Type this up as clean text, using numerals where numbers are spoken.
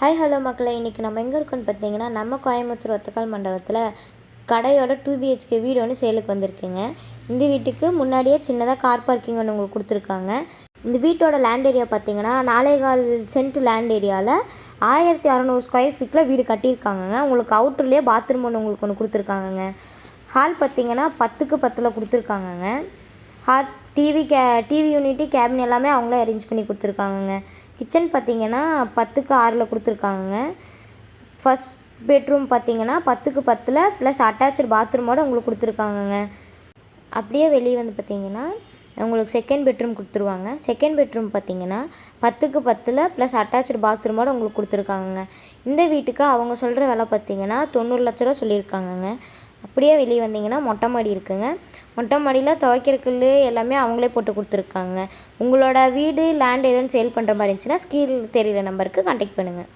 Hi hello மக்களே, இன்றைக்கி நம்ம எங்கே இருக்கோன்னு பார்த்தீங்கன்னா, நம்ம கோயம்புத்தூர் ஒத்தக்கால் மண்டபத்தில் கடையோட 2BHK வீடு ஒன்று சேலுக்கு வந்திருக்குங்க. இந்த வீட்டுக்கு முன்னாடியே சின்னதாக கார் பார்க்கிங் ஒன்று உங்களுக்கு கொடுத்துருக்காங்க. இந்த வீட்டோட லேண்ட் ஏரியா பார்த்தீங்கன்னா 4.25 சென்ட் லேண்ட் ஏரியாவில் 1600 ஸ்கொயர் ஃபீட்டில் வீடு கட்டியிருக்காங்கங்க. உங்களுக்கு அவுட்டர்லேயே பாத்ரூம் உங்களுக்கு ஒன்று கொடுத்துருக்காங்கங்க. ஹால் பார்த்தீங்கன்னா 10க்கு 10 கொடுத்துருக்காங்கங்க. டிவி யூனிட்டி கேபின் எல்லாமே அவங்களே அரேஞ்ச் பண்ணி கொடுத்துருக்காங்கங்க. கிச்சன் பார்த்தீங்கன்னா 10க்கு 6 கொடுத்துருக்காங்கங்க. ஃபஸ்ட் பெட்ரூம் பார்த்தீங்கன்னா 10க்கு 10 ப்ளஸ் அட்டாச்சு பாத்ரூமோடு உங்களுக்கு கொடுத்துருக்காங்கங்க. அப்படியே வெளியே வந்து பார்த்தீங்கன்னா உங்களுக்கு செகண்ட் பெட்ரூம் கொடுத்துருவாங்க. செகண்ட் பெட்ரூம் பார்த்தீங்கன்னா 10க்கு 10 ப்ளஸ் அட்டாச்சு பாத்ரூமோடு உங்களுக்கு கொடுத்துருக்காங்கங்க. இந்த வீட்டுக்கு அவங்க சொல்கிற விலை பார்த்தீங்கன்னா 90 லட்ச ரூபா சொல்லியிருக்காங்கங்க. அப்படியே வெளியே வந்தீங்கன்னா மொட்டை மாடி இருக்குங்க. மொட்டை மாடியில் துவைக்கிற கல் எல்லாமே அவங்களே போட்டு கொடுத்துருக்காங்க. உங்களோட வீடு லேண்ட் எதுவும் சேல் பண்ணுற மாதிரி இருந்துச்சுன்னா ஸ்கீல் தெரிகிற நம்பருக்கு கான்டாக்ட் பண்ணுங்கள்.